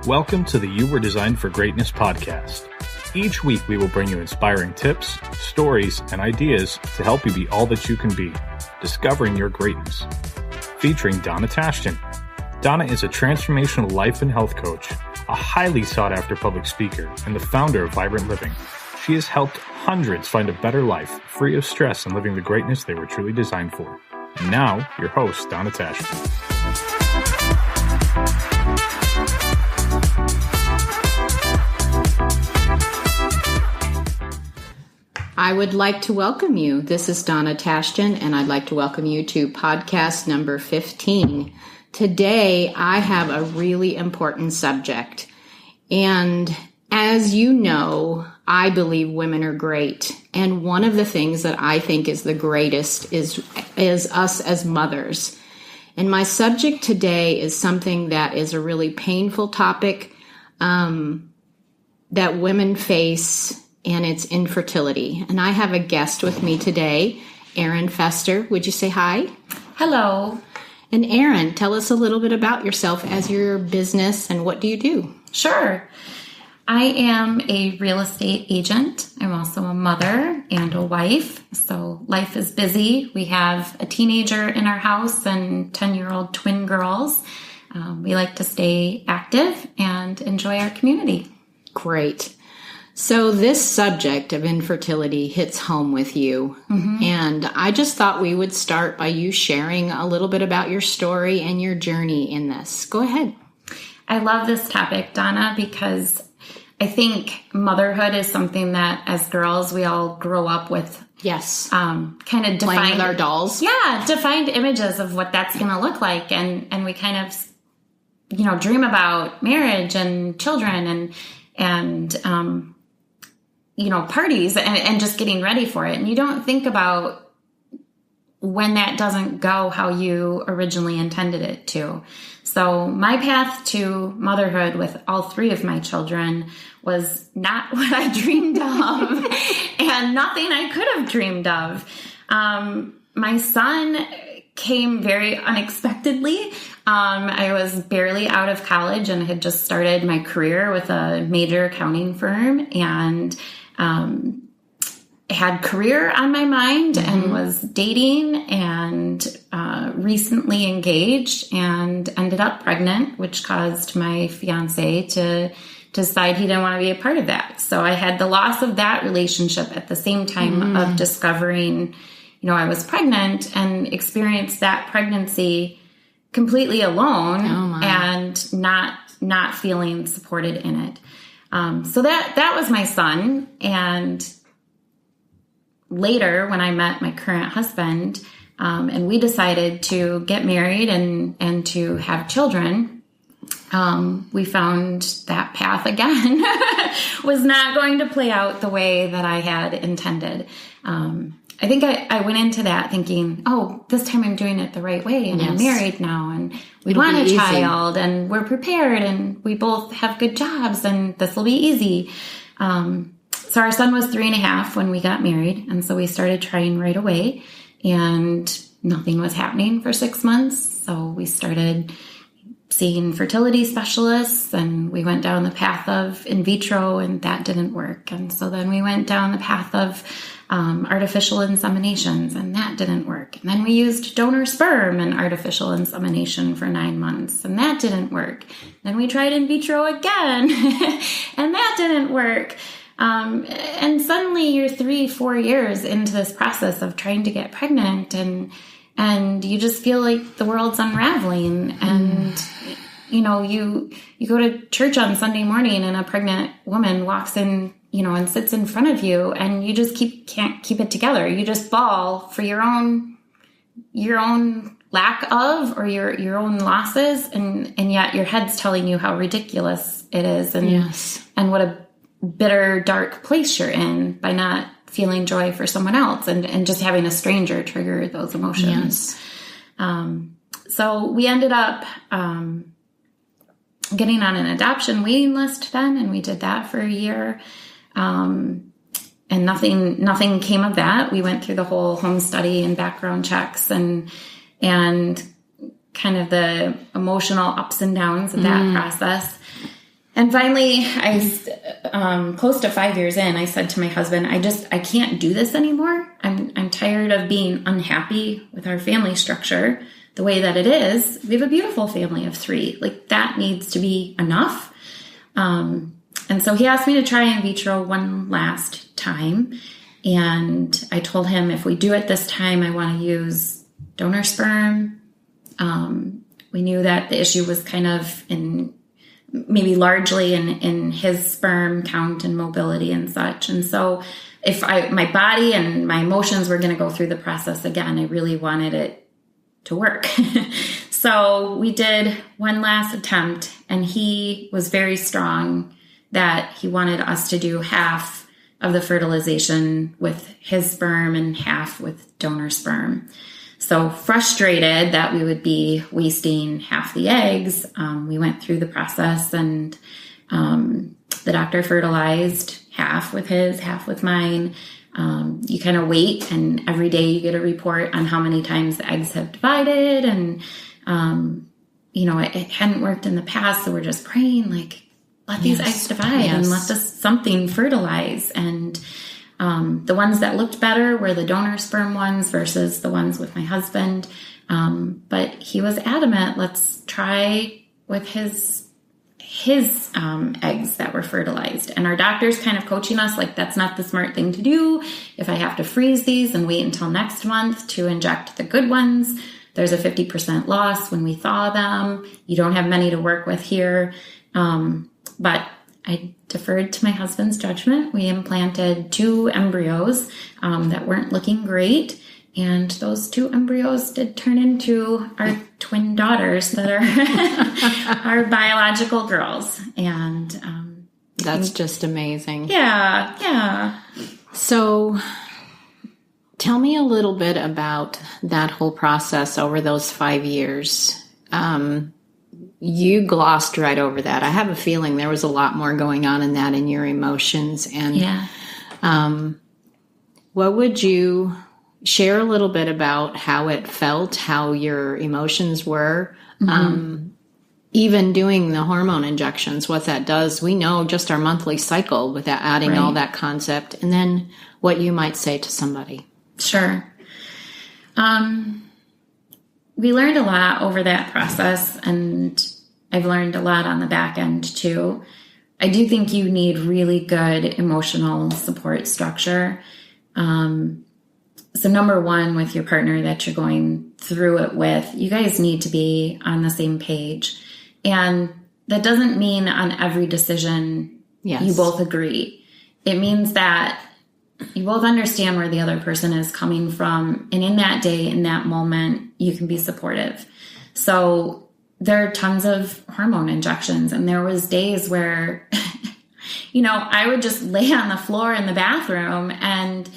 Welcome to the You Were Designed for Greatness podcast. Each week we will bring you inspiring tips, stories, and ideas to help you be all that you can be, discovering your greatness. Featuring Donna Tashton. Donna is a transformational life and health coach, a highly sought-after public speaker, and the founder of Vibrant Living. She has helped hundreds find a better life, free of stress and living the greatness they were truly designed for. And now, your host, Donna Tashton. I would like to welcome you. This is Donna Tashton, and I'd like to welcome you to podcast number 15. Today, I have a really important subject. And as you know, I believe women are great. And one of the things that I think is the greatest is us as mothers. And my subject today is something that is a really painful topic that women face, and it's infertility. And I have a guest with me today, Erin Fester. Would you say hi? Hello. And Erin, tell us a little bit about yourself as your business and what do you do? Sure. I am a real estate agent. I'm also a mother and a wife. So life is busy. We have a teenager in our house and 10-year-old twin girls. We like to stay active and enjoy our community. Great. So this subject of infertility hits home with you. Mm-hmm. And I just thought we would start by you sharing a little bit about your story and your journey in this. Go ahead. I love this topic, Donna, because I think motherhood is something that as girls we all grow up with. Yes. Kind of playing with our dolls. Yeah, defined images of what that's going to look like. And we kind of, dream about marriage and children and parties and just getting ready for it. And you don't think about when that doesn't go how you originally intended it to. So my path to motherhood with all three of my children was not what I dreamed of and nothing I could have dreamed of. My son came very unexpectedly. I was barely out of college and had just started my career with a major accounting firm and had career on my mind and was dating and recently engaged and ended up pregnant, which caused my fiance to decide he didn't want to be a part of that. So I had the loss of that relationship at the same time of discovering, I was pregnant and experienced that pregnancy completely alone and not feeling supported in it. So that was my son. And later when I met my current husband, and we decided to get married and to have children, we found that path again was not going to play out the way that I had intended. I think I went into that thinking, this time I'm doing it the right way and I'm married now and we want a child and we're prepared and we both have good jobs and this will be easy. So our son was 3.5 when we got married. And so we started trying right away and nothing was happening for 6 months. So we started seeing fertility specialists and we went down the path of in vitro and that didn't work. And so then we went down the path of artificial inseminations and that didn't work. And then we used donor sperm and artificial insemination for 9 months and that didn't work. Then we tried in vitro again and that didn't work. And suddenly you're 3-4 years into this process of trying to get pregnant and you just feel like the world's unraveling and, you go to church on Sunday morning and a pregnant woman walks in, and sits in front of you and you just can't keep it together. You just fall for your own lack of, or your own losses. And yet your head's telling you how ridiculous it is and what a bitter, dark place you're in by not feeling joy for someone else and just having a stranger trigger those emotions. Yes. So we ended up getting on an adoption waiting list then, and we did that for a year. And nothing came of that. We went through the whole home study and background checks and kind of the emotional ups and downs of that process. And finally, close to 5 years in, I said to my husband, I can't do this anymore. I'm tired of being unhappy with our family structure the way that it is. We have a beautiful family of 3. Like, that needs to be enough. And so he asked me to try in vitro one last time. And I told him, if we do it this time, I want to use donor sperm. We knew that the issue was kind of maybe largely in his sperm count and mobility and such. And so if my body and my emotions were going to go through the process again, I really wanted it to work. So we did one last attempt, and he was very strong that he wanted us to do half of the fertilization with his sperm and half with donor sperm. So frustrated that we would be wasting half the eggs, we went through the process, and the doctor fertilized half with his, half with mine. You kind of wait, and every day you get a report on how many times the eggs have divided. And, it hadn't worked in the past, so we're just praying, like, let these eggs divide and let something fertilize. And the ones that looked better were the donor sperm ones versus the ones with my husband. But he was adamant, let's try with his eggs that were fertilized. And our doctor's kind of coaching us, like, that's not the smart thing to do. If I have to freeze these and wait until next month to inject the good ones, there's a 50% loss when we thaw them. You don't have many to work with here. But I deferred to my husband's judgment. We implanted 2 embryos that weren't looking great. And those 2 embryos did turn into our twin daughters that are our biological girls. And that's just amazing. Yeah. So tell me a little bit about that whole process over those 5 years. You glossed right over that. I have a feeling there was a lot more going on in that, in your emotions. And what would you share a little bit about how it felt, how your emotions were, even doing the hormone injections, what that does? We know just our monthly cycle without adding all that concept, and then what you might say to somebody. Sure. We learned a lot over that process, and I've learned a lot on the back end too. I do think you need really good emotional support structure. So number one, with your partner that you're going through it with, you guys need to be on the same page. And that doesn't mean on every decision you both agree. It means that you both understand where the other person is coming from. And in that day, in that moment, you can be supportive. So there are tons of hormone injections. And there was days where, I would just lay on the floor in the bathroom and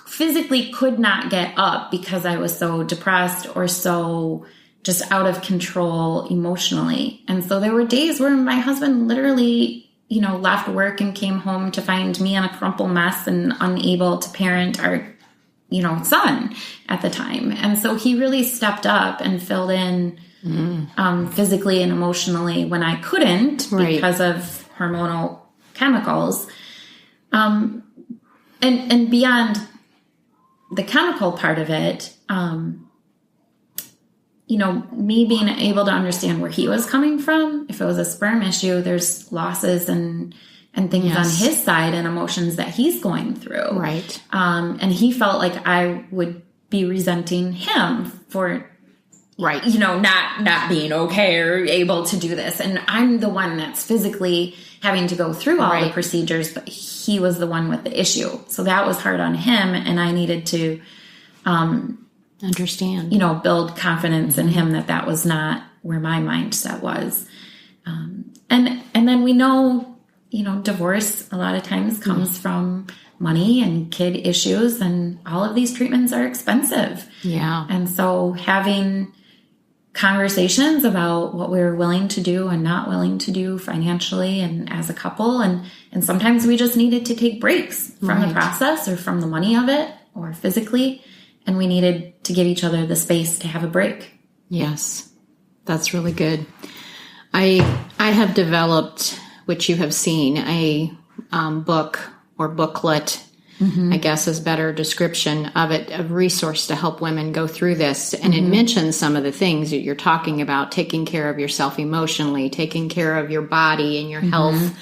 physically could not get up because I was so depressed or so just out of control emotionally. And so there were days where my husband literally left work and came home to find me in a crumple mess and unable to parent our, son at the time. And so he really stepped up and filled in physically and emotionally when I couldn't because of hormonal chemicals. And beyond the chemical part of it, me being able to understand where he was coming from. If it was a sperm issue, there's losses and things on his side and emotions that he's going through. Right. And he felt like I would be resenting him for, not being okay or able to do this. And I'm the one that's physically having to go through all the procedures, but he was the one with the issue. So that was hard on him. And I needed to, understand, build confidence in him that was not where my mindset was. And then we know, divorce a lot of times comes from money and kid issues, and all of these treatments are expensive. Yeah. And so having conversations about what we were willing to do and not willing to do financially and as a couple. And sometimes we just needed to take breaks from the process or from the money of it or physically. And we needed to give each other the space to have a break. Yes, that's really good. I have developed which you have seen, a book or booklet, I guess is better description of it, a resource to help women go through this. And it mentions some of the things that you're talking about, taking care of yourself emotionally, taking care of your body and your health,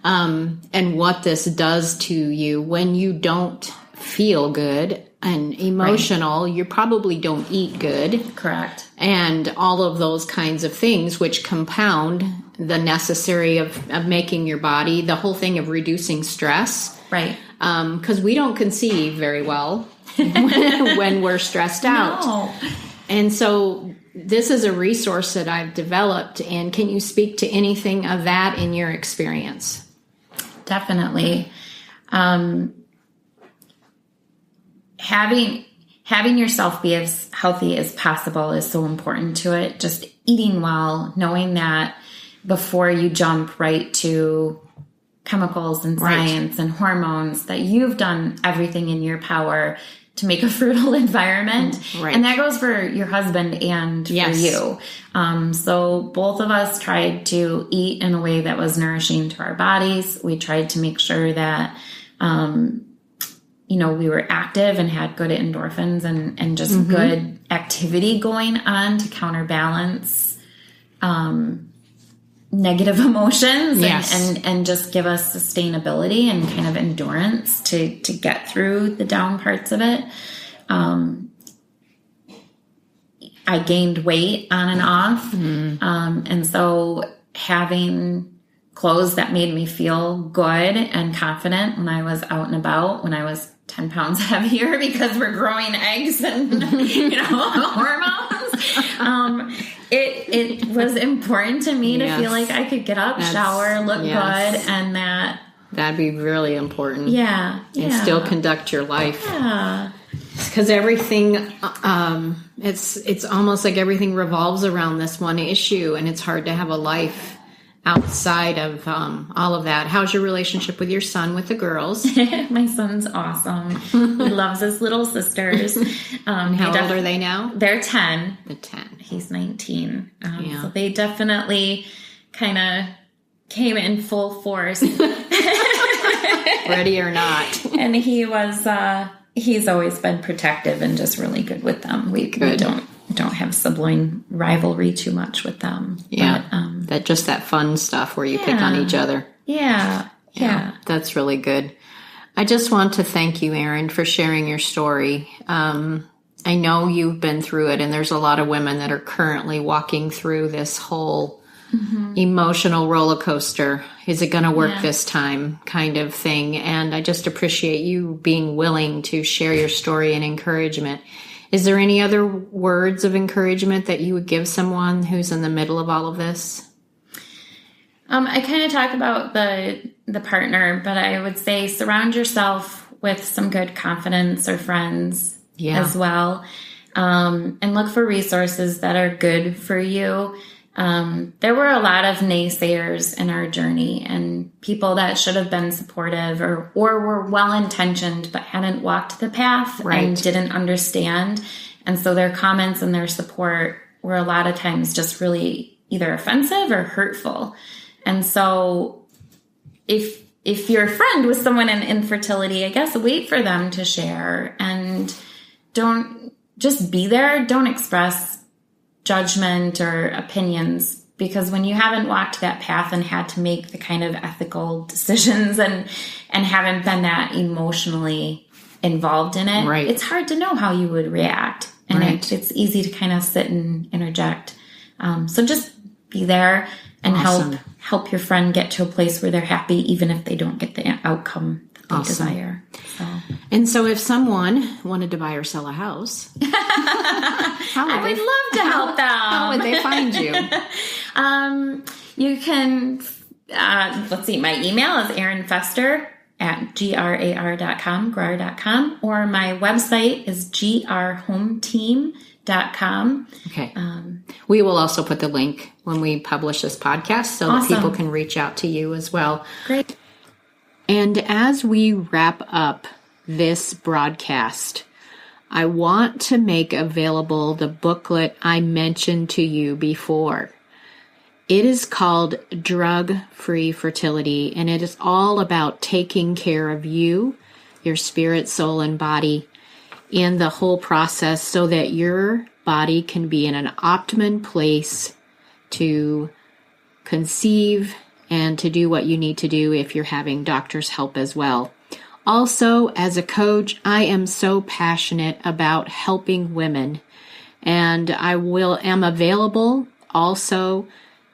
and what this does to you when you don't feel good and emotional. You probably don't eat good. Correct. And all of those kinds of things, which compound the necessary of making your body, the whole thing of reducing stress. Right. Because we don't conceive very well when we're stressed out. No. And so this is a resource that I've developed. And can you speak to anything of that in your experience? Definitely. Having yourself be as healthy as possible is so important to it. Just eating well, knowing that before you jump right to chemicals and science and hormones, that you've done everything in your power to make a fertile environment. Right. And that goes for your husband and for you. So both of us tried to eat in a way that was nourishing to our bodies. We tried to make sure that, we were active and had good endorphins and just good activity going on to counterbalance negative emotions and just give us sustainability and kind of endurance to get through the down parts of it. I gained weight on and off. And so having clothes that made me feel good and confident when I was out and about, when I was 10 pounds heavier because we're growing eggs and, hormones. It was important to me to feel like I could get up, shower, look good, and that'd be really important. Yeah. And still conduct your life. Yeah. Because everything, it's almost like everything revolves around this one issue, and it's hard to have a life outside of all of that. How's your relationship with your son, with the girls? My son's awesome. He loves his little sisters. How old are they now? They're 10. They're 10. He's 19. So they definitely kind of came in full force. Ready or not. And he was, he's always been protective and just really good with them. We don't have sibling rivalry too much with them. Yeah. But, that fun stuff where you pick on each other. Yeah. That's really good. I just want to thank you, Erin, for sharing your story. I know you've been through it, and there's a lot of women that are currently walking through this whole emotional roller coaster. Is it going to work this time kind of thing? And I just appreciate you being willing to share your story and encouragement. Is there any other words of encouragement that you would give someone who's in the middle of all of this? I kind of talk about the partner, but I would say surround yourself with some good confidence or friends as well. And look for resources that are good for you. There were a lot of naysayers in our journey, and people that should have been supportive or were well-intentioned but hadn't walked the path and didn't understand. And so their comments and their support were a lot of times just really either offensive or hurtful. And so if you're a friend with someone in infertility, I guess wait for them to share and don't just be there. Don't express judgment or opinions, because when you haven't walked that path and had to make the kind of ethical decisions and haven't been that emotionally involved in it, it's hard to know how you would react. And it's easy to kind of sit and interject. So just be there and help your friend get to a place where they're happy, even if they don't get the outcome that they desire. And so if someone wanted to buy or sell a house, I would love to help them. How would they find you? You can, let's see, my email is erinfester@grar.com, or my website is grhometeam.com. Okay. We will also put the link when we publish this podcast so that people can reach out to you as well. Great. And as we wrap up this broadcast, I want to make available the booklet I mentioned to you before. It is called Drug-Free Fertility, and it is all about taking care of you, your spirit, soul, and body in the whole process so that your body can be in an optimum place to conceive and to do what you need to do if you're having doctor's help as well. Also, as a coach, I am so passionate about helping women, and I am available also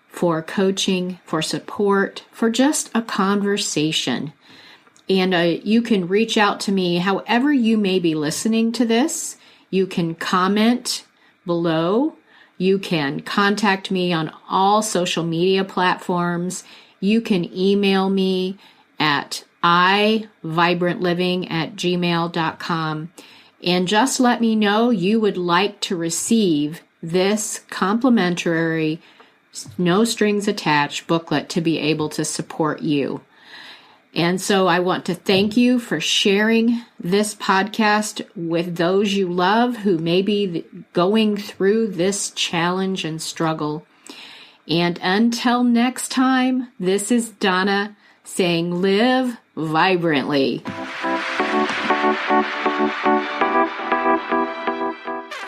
for coaching, for support, for just a conversation. And you can reach out to me however you may be listening to this. You can comment below. You can contact me on all social media platforms. You can email me at iVibrantLiving@gmail.com. And just let me know you would like to receive this complimentary, no strings attached booklet to be able to support you. And so I want to thank you for sharing this podcast with those you love who may be going through this challenge and struggle. And until next time, this is Donna saying live vibrantly.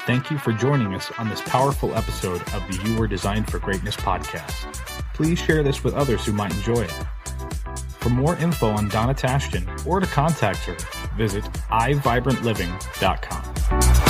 Thank you for joining us on this powerful episode of the You Were Designed for Greatness podcast. Please share this with others who might enjoy it. For more info on Donna Tashton or to contact her, visit iVibrantLiving.com.